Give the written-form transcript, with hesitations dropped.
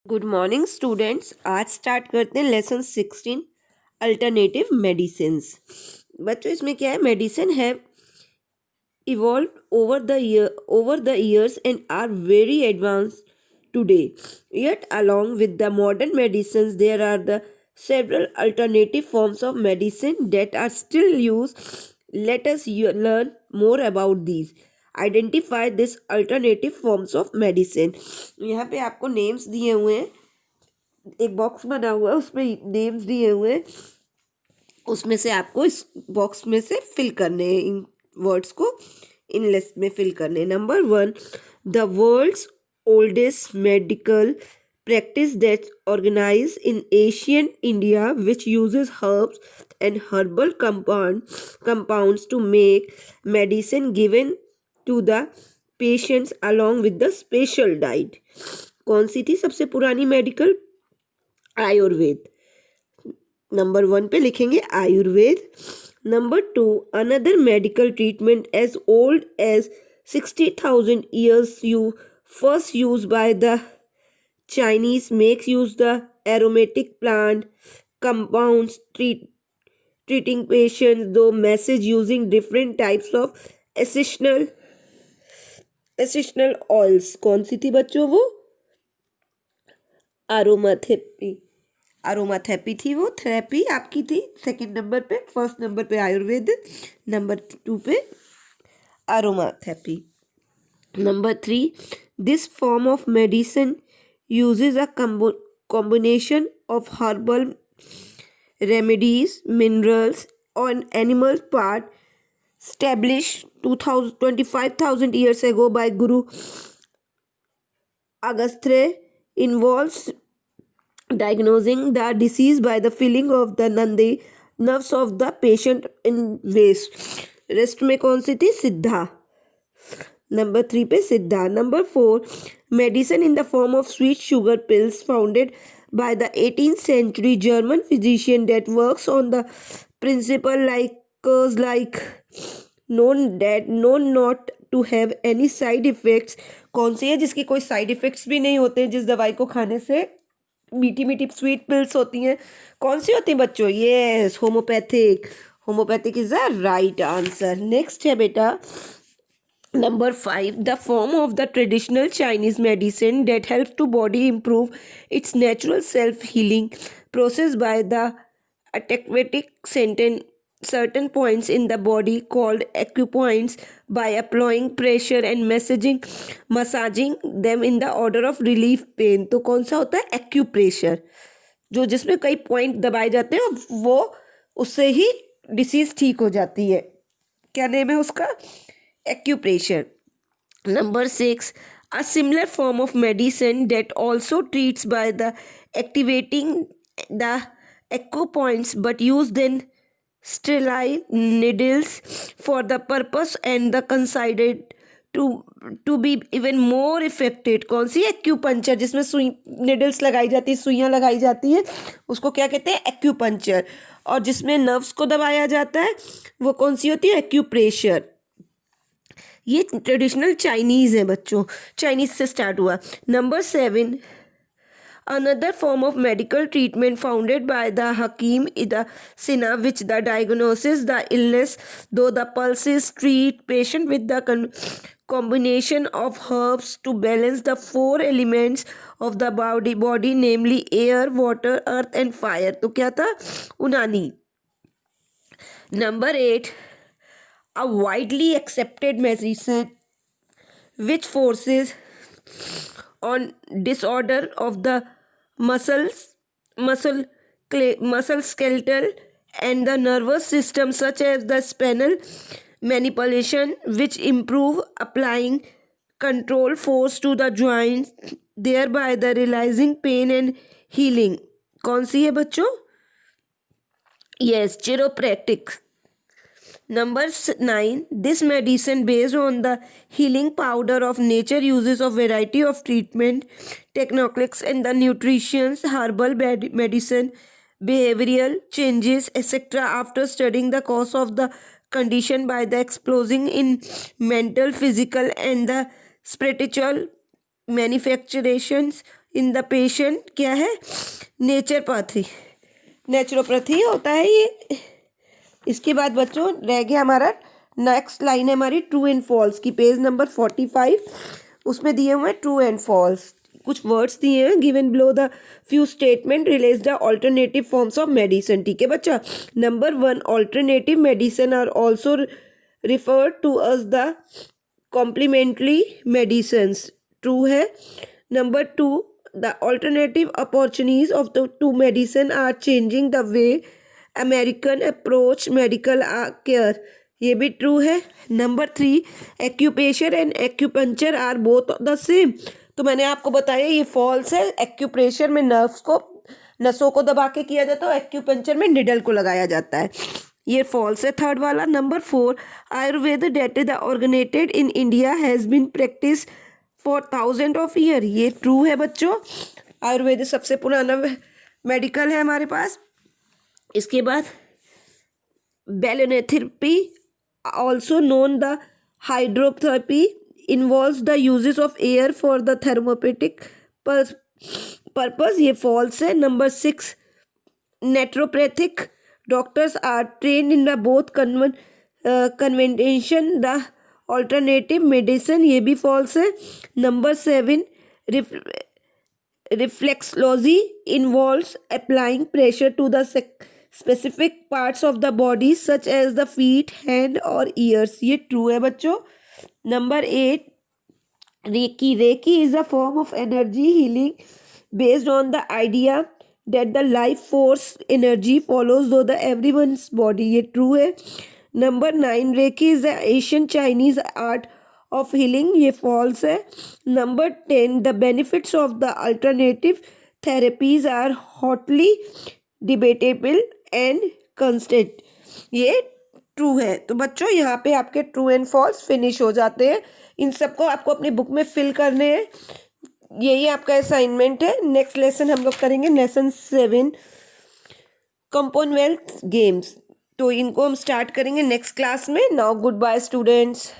Good morning students. आज start करते हैं लेसन 16 अल्टरनेटिव मेडिसिन्स। बच्चों इसमें क्या है, मेडिसिन है evolved over the years and are very advanced today. Yet along with the modern medicines there are the several alternative forms of medicine that are still used. Let us learn more about these. Identify this alternative forms of medicine. यहाँ पे आपको names दिए हुए हैं, एक box बना हुआ है उसमें नेम्स दिए हुए हैं, उसमें से आपको इस बॉक्स में से फिल करने हैं, इन वर्ड्स को इन लिस्ट में फिल करने। Number 1, the world's oldest medical practice that organized in ancient India, which uses herbs and herbal compounds to make medicine given to the patients along with the special diet। कौन सी थी सबसे पुरानी medical? Ayurveda. Number 1 पे लिखेंगे Ayurveda. Number 2, another medical treatment as old as 60,000 years you first used by the Chinese makes use the aromatic plant compounds treating patients, though message using different types of essential oils। कौन सी थी बच्चों वो? Aromatherapy थी वो, therapy आपकी थी second number पे। First number पे आयुर्वेद, नंबर 2 पे aromatherapy. Number 3, this form of medicine uses a combination of herbal remedies, minerals, and animal part established 25,000 years ago by Guru Agastya, involves diagnosing the disease by the feeling of the nandi nerves of the patient in rest में कौन सी थी? सिद्धा। Number 3 पे सिद्धा। Number 4, medicine in the form of sweet sugar pills founded by the 18th century German physician that works on the principle like known not to have any side effects। कौन सी है जिसकी कोई साइड इफेक्ट्स भी नहीं होते, जिस दवाई को खाने से मीठी मीठी स्वीट पिल्स होती हैं? कौन सी होती हैं बच्चों? Yes, homeopathic. Homeopathic is the right answer. Next है बेटा Number 5, the form of the traditional Chinese medicine that helps to body improve its natural self-healing process by the aquatic certain points in the body called acupoints by applying pressure and massaging them in the order of relief pain। तो कौन सा होता है? Acupressure, जो जिसमें कई point दबाए जाते हैं वो उससे ही डिसीज ठीक हो जाती है। क्या नेम है उसका? acupressure। Number 6, a similar form of medicine that also treats by the activating the acupoints but use then sterile needles for the purpose and the considered to be even more effective। कौन सी? Acupuncture, जिसमें सुई needles लगाई जाती है, सुइयाँ लगाई जाती है, उसको क्या कहते हैं? एक्यूपंचर। और जिसमें नर्व्स को दबाया जाता है वो कौन सी होती है? एक्यूप्रेशर। ये ट्रेडिशनल चाइनीज़ है बच्चों, चाइनीज़ से स्टार्ट हुआ। Number 7, another form of medical treatment founded by the Hakim Ida Sina, which the diagnosis the illness, though the pulses treat patient with the combination of herbs to balance the 4 elements of the body namely air, water, earth and fire। तो क्या था? उनानी। Number 8, a widely accepted medicine which forces on disorder of the muscle muscle skeletal and the nervous system such as the spinal manipulation, which improve applying control force to the joints thereby the realizing pain and healing। कौन सी है बच्चों? yes, chiropractic। Number 9, this medicine based on the healing powder of nature uses a variety of treatment techniques and the nutrition, herbal medicine, behavioral changes, etc. After studying the cause of the condition by the exposing in mental, physical and the spiritual manifestations in the patient क्या है, naturopathy, naturopathy होता है ये। इसके बाद बच्चों रह गया हमारा नेक्स्ट लाइन है हमारी ट्रू एंड फॉल्स की, पेज नंबर 45। उसमें दिए हुए हैं ट्रू एंड फॉल्स, कुछ वर्ड्स दिए हैं, given below the few statement relates the alternative forms of medicine. ठीक है बच्चा। Number 1, alternative medicine are also referred to as the complementary medicine, true है। Number 2, the alternative opportunities of the two medicine are changing the way American approach medical care, ये भी true है। Number 3, acupressure and acupuncture are both the same, तो मैंने आपको बताया ये false है। एक्यूप्रेशर में नर्व्स को, नसों को दबा के किया जाता है, एक्यूपंक्चर में निडल को लगाया जाता है, ये फॉल्स है थर्ड वाला। Number 4, Ayurveda that the originated in India has been practice for thousand of year, ये ट्रू है बच्चों। आयुर्वेद सबसे पुराना मेडिकल है हमारे पास। इसके बाद बैलोनेथेरेपी also known the hydrotherapy involves the uses of air for the therapeutic purpose, ये false है। Number 6, naturopathic doctors are trained in the both convention the alternative medicine, ये भी false है। Number 7, reflexology involves applying pressure to the specific parts of the body such as the feet, hand और ears, ये true है बच्चों। Number 8, reiki is a form of energy healing based on the idea that the life force energy follows through the everyone's body, ये true है। Number 9, reiki is the Asian Chinese art of healing, ये false है। Number 10, the benefits of the alternative therapies are hotly debatable and constant, ये true है। तो बच्चों यहाँ पे आपके ट्रू एंड फॉल्स फिनिश हो जाते हैं। इन सबको आपको अपनी बुक में फिल करने हैं, यही आपका असाइनमेंट है। नेक्स्ट लेसन हम लोग करेंगे लेसन 7, कॉमनवेल्थ गेम्स, तो इनको हम स्टार्ट करेंगे नेक्स्ट क्लास में। Now good bye students.